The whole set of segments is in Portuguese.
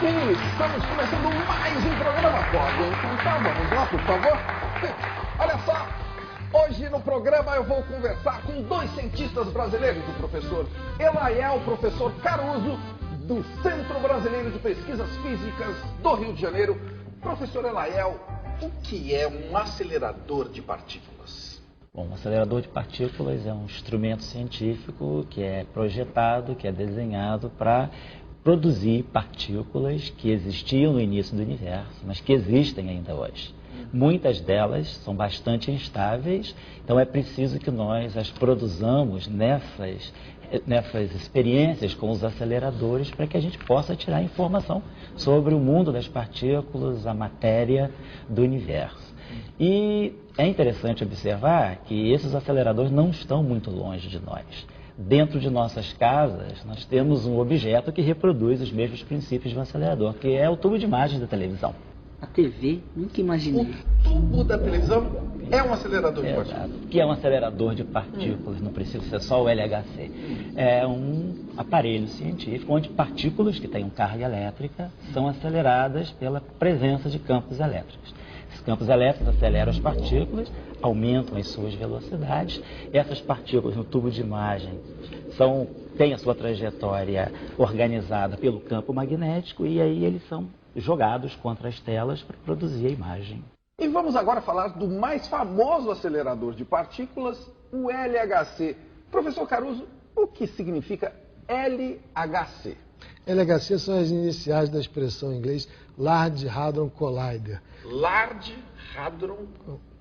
Sim, estamos começando mais um programa. Pode então, vamos lá, por favor. Olha só, hoje no programa eu vou conversar com dois cientistas brasileiros, o professor Elaiel, o professor Caruso, do Centro Brasileiro de Pesquisas Físicas do Rio de Janeiro. Professor Elaiel, o que é um acelerador de partículas? Bom, um acelerador de partículas é um instrumento científico que é projetado, que é desenhado para produzir partículas que existiam no início do universo, mas que existem ainda hoje. Muitas delas são bastante instáveis, então é preciso que nós as produzamos nessas experiências com os aceleradores para que a gente possa tirar informação sobre o mundo das partículas, a matéria do universo. E é interessante observar que esses aceleradores não estão muito longe de nós. Dentro de nossas casas, nós temos um objeto que reproduz os mesmos princípios de um acelerador, que é o tubo de imagem da televisão. A TV? Nunca imaginei. O tubo da televisão é um acelerador de partículas? Exato. Que é um acelerador de partículas, não precisa ser só o LHC. É um aparelho científico onde partículas que têm carga elétrica são aceleradas pela presença de campos elétricos. Esses campos elétricos aceleram as partículas, aumentam as suas velocidades. Essas partículas no tubo de imagem têm a sua trajetória organizada pelo campo magnético e aí eles são jogados contra as telas para produzir a imagem. E vamos agora falar do mais famoso acelerador de partículas, o LHC. Professor Caruso, o que significa LHC? LHC são as iniciais da expressão em inglês Large Hadron Collider. Large Hadron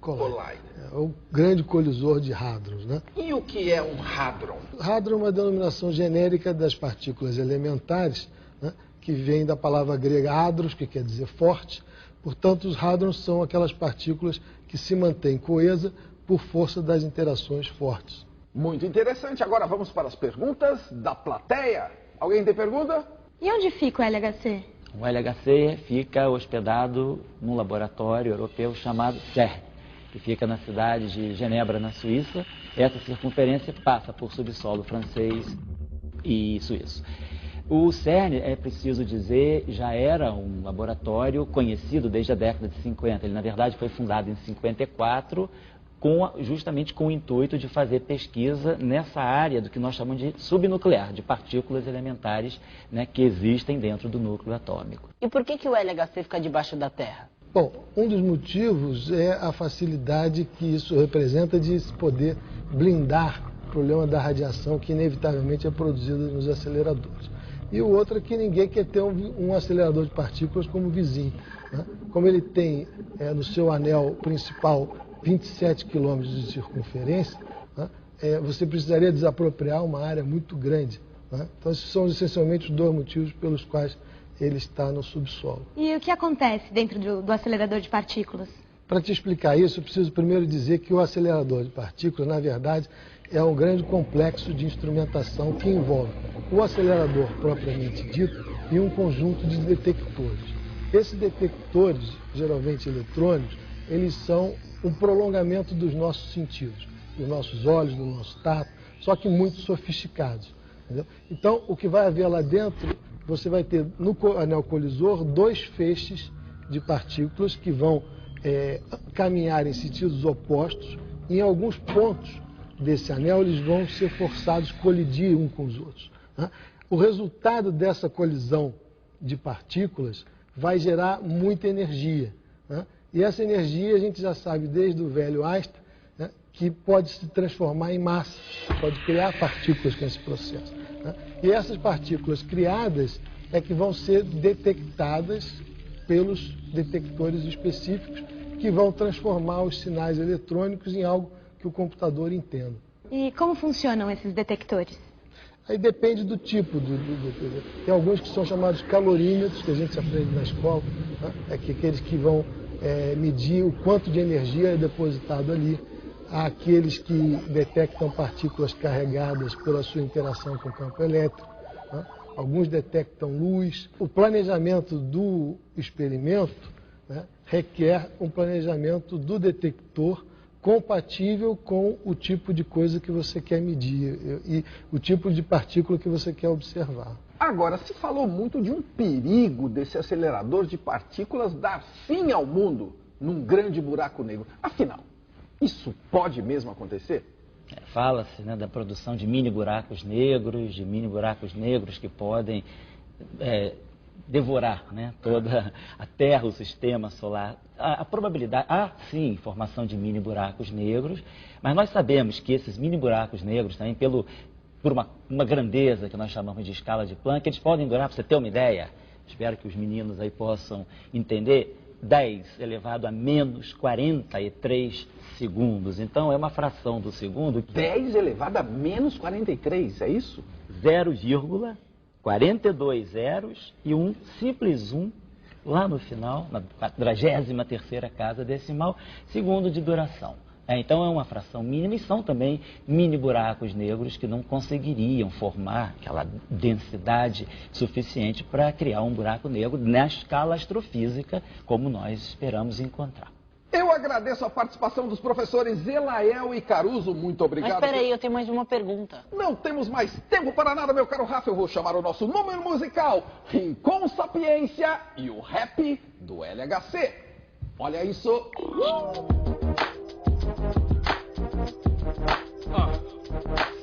Collider. É o grande colisor de hadrons, né? E o que é um hadron? Hadron é uma denominação genérica das partículas elementares, né, que vem da palavra grega hadros, que quer dizer forte. Portanto, os hadrons são aquelas partículas que se mantêm coesas por força das interações fortes. Muito interessante. Agora vamos para as perguntas da plateia. Alguém tem pergunta? E onde fica o LHC? O LHC fica hospedado num laboratório europeu chamado CERN, que fica na cidade de Genebra, na Suíça. Essa circunferência passa por subsolo francês e suíço. O CERN, é preciso dizer, já era um laboratório conhecido desde a década de 50. Ele, na verdade, foi fundado em 54, justamente com o intuito de fazer pesquisa nessa área do que nós chamamos de subnuclear, de partículas elementares, né, que existem dentro do núcleo atômico. E por que o LHC fica debaixo da Terra? Bom, um dos motivos é a facilidade que isso representa de se poder blindar o problema da radiação que inevitavelmente é produzida nos aceleradores. E o outro é que ninguém quer ter um acelerador de partículas como vizinho, né? Como ele tem no seu anel principal 27 quilômetros de circunferência, né, você precisaria desapropriar uma área muito grande, né? Então, esses são essencialmente os dois motivos pelos quais ele está no subsolo. E o que acontece dentro do acelerador de partículas? Para te explicar isso, eu preciso primeiro dizer que o acelerador de partículas, na verdade, é um grande complexo de instrumentação que envolve o acelerador propriamente dito e um conjunto de detectores. Esses detectores, geralmente eletrônicos, eles são um prolongamento dos nossos sentidos, dos nossos olhos, do nosso tato, só que muito sofisticados. Entendeu? Então, o que vai haver lá dentro, você vai ter no anel colisor dois feixes de partículas que vão caminhar em sentidos opostos. Em alguns pontos desse anel, eles vão ser forçados a colidir um com os outros, né? O resultado dessa colisão de partículas vai gerar muita energia, né? E essa energia a gente já sabe desde o velho Einstein, né, que pode se transformar em massa, pode criar partículas com esse processo, né? E essas partículas criadas é que vão ser detectadas pelos detectores específicos que vão transformar os sinais eletrônicos em algo que o computador entenda. E como funcionam esses detectores? Aí depende do tipo. Tem alguns que são chamados calorímetros, que a gente aprende na escola, né? Aqueles que vão medir o quanto de energia é depositado ali. Há aqueles que detectam partículas carregadas pela sua interação com o campo elétrico, né? Alguns detectam luz. O planejamento do experimento, né, requer um planejamento do detector compatível com o tipo de coisa que você quer medir e o tipo de partícula que você quer observar. Agora, se falou muito de um perigo desse acelerador de partículas dar fim ao mundo num grande buraco negro. Afinal, isso pode mesmo acontecer? Fala-se, né, da produção de mini buracos negros que podem devorar, né, toda a Terra, o sistema solar. A probabilidade, há sim formação de mini buracos negros, mas nós sabemos que esses mini buracos negros também, por uma grandeza que nós chamamos de escala de Planck, eles podem durar, para você ter uma ideia, espero que os meninos aí possam entender, 10 elevado a menos 43 segundos. Então, é uma fração do segundo. 10 elevado a menos 43, é isso? 0,42 zeros e um simples 1 lá no final, na 43ª casa decimal, segundo de duração. Então, é uma fração mínima e são também mini buracos negros que não conseguiriam formar aquela densidade suficiente para criar um buraco negro na escala astrofísica como nós esperamos encontrar. Eu agradeço a participação dos professores Elael e Caruso. Muito obrigado. Mas espera aí, eu tenho mais uma pergunta. Não temos mais tempo para nada, meu caro Rafa. Eu vou chamar o nosso número musical, Com Sapiência e o rap do LHC. Olha isso.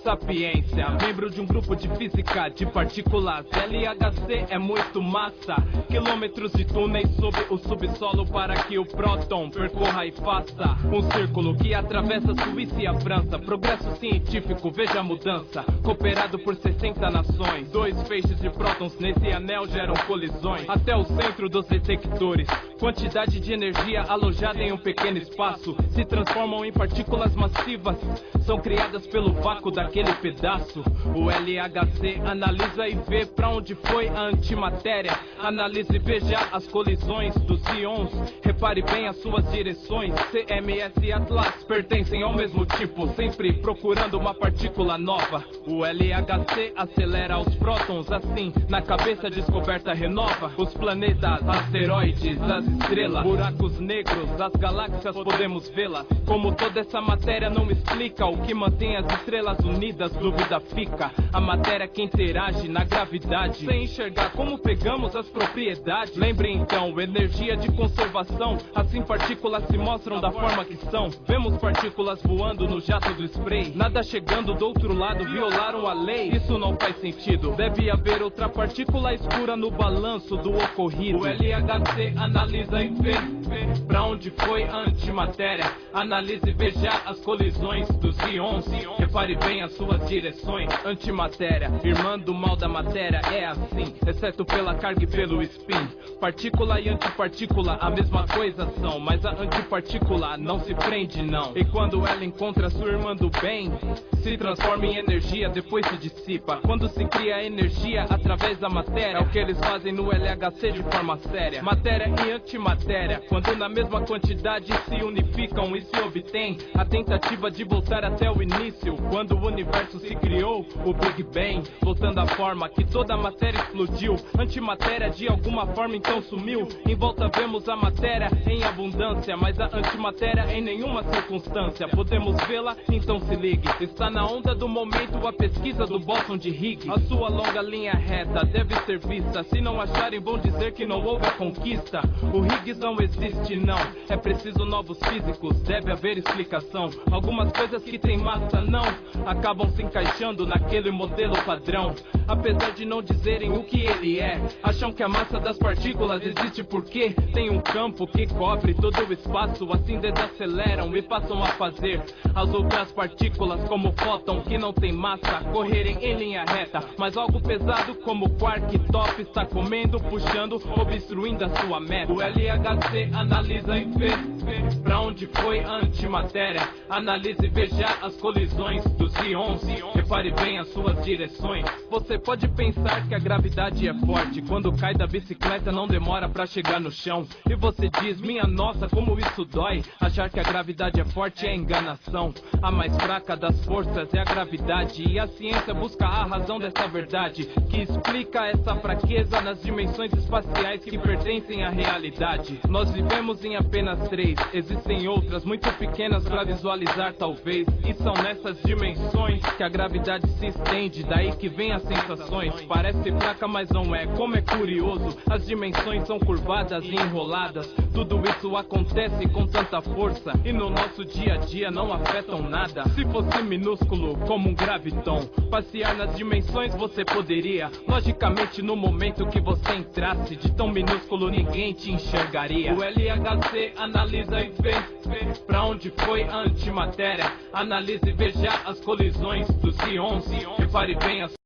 Sapiência, membro de um grupo de física de partículas. LHC é muito massa. Quilômetros de túneis sob o subsolo para que o próton percorra e faça um círculo que atravessa a Suíça e a França. Progresso científico, veja a mudança. Cooperado por 60 nações. 2 feixes de prótons nesse anel geram colisões. Até o centro dos detectores. Quantidade de energia alojada em um pequeno espaço se transformam em partículas massivas. São criadas pelo vácuo daquele pedaço. O LHC analisa e vê pra onde foi a antimatéria. Analise e veja as colisões dos íons. Repare bem as suas direções. CMS e Atlas pertencem ao mesmo tipo, sempre procurando uma partícula nova. O LHC acelera os prótons, assim na cabeça a descoberta renova. Os planetas, asteroides, as estrelas, buracos negros, as galáxias podemos vê-las. Como toda essa matéria não explica o que mantém as estrelas unidas, dúvida fica. A matéria que interage na gravidade, sem enxergar como pegamos as propriedades. Lembre então, energia de conservação, assim partículas se mostram da forma que são. Vemos partículas voando no jato do spray, nada chegando do outro lado, violaram a lei. Isso não faz sentido, deve haver outra partícula escura no balanço do ocorrido. O LHC analisa e vê pra onde foi a antimatéria. Analise e veja as colisões dos íons. Repare bem as suas direções. Antimatéria, irmã do mal da matéria, é assim, exceto pela carga e pelo spin. Partícula e antipartícula a mesma coisa são, mas a antipartícula não se prende não. E quando ela encontra sua irmã do bem, se transforma em energia, depois se dissipa. Quando se cria energia através da matéria, é o que eles fazem no LHC de forma séria. Matéria e antimatéria, quando na mesma quantidade se unificam e se obtém a tentativa de voltar até o início, quando o universo se criou, o Big Bang, voltando à forma que toda a matéria explodiu. Antimatéria de alguma forma então sumiu. Em volta vemos a matéria em abundância, mas a antimatéria em nenhuma circunstância. Podemos vê-la? Então se ligue. Está na onda do momento a pesquisa do bóson de Higgs. A sua longa linha reta deve ser vista. Se não acharem, vão dizer que não houve a conquista. O Higgs não existe não, é preciso novos físicos, deve haver explicação. Algumas coisas que tem massa não acabam se encaixando naquele modelo padrão. Apesar de não dizerem o que ele é, acham que a massa das partículas existe porque tem um campo que cobre todo o espaço. Assim desaceleram e passam a fazer as outras partículas, como fóton, que não tem massa, correrem em linha reta. Mas algo pesado como quark top está comendo, puxando, obstruindo a sua meta. O LHC analisa e vê pra onde foi a antimatéria. Analise e veja as colisões dos íons. Repare bem as suas direções. Você pode pensar que a gravidade é forte quando cai da bicicleta. bicicleta não demora pra chegar no chão. E você diz, minha nossa, como isso dói. Achar que a gravidade é forte é enganação. A mais fraca das forças é a gravidade. E a ciência busca a razão dessa verdade, que explica essa fraqueza nas dimensões espaciais que pertencem à realidade. Nós vivemos em apenas 3, existem outras muito pequenas pra visualizar talvez. E são nessas dimensões que a gravidade se estende, daí que vem as sensações. Parece fraca, mas não é, como é curioso. As dimensões são curvadas e enroladas. Tudo isso acontece com tanta força e no nosso dia a dia não afetam nada. Se fosse minúsculo como um gravitão, passear nas dimensões você poderia. Logicamente no momento que você entrasse, de tão minúsculo ninguém te enxergaria. O LHC analisa e vê pra onde foi a antimatéria. Analise e veja as colisões dos íons. Repare bem as